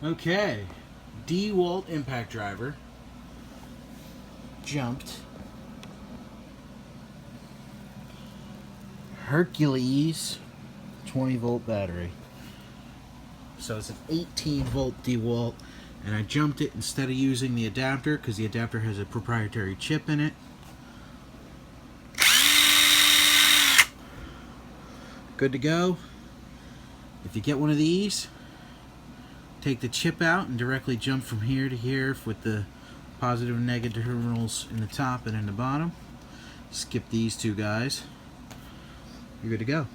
Okay, dewalt impact driver jumped. Hercules 20-volt battery. So it's an 18-volt dewalt, and I jumped it instead of using the adapter because the adapter has a proprietary chip in it. Good to go. If you get one of these, take the chip out and directly jump from here to here with the positive and negative terminals in the top and in the bottom. Skip these two guys. You're good to go.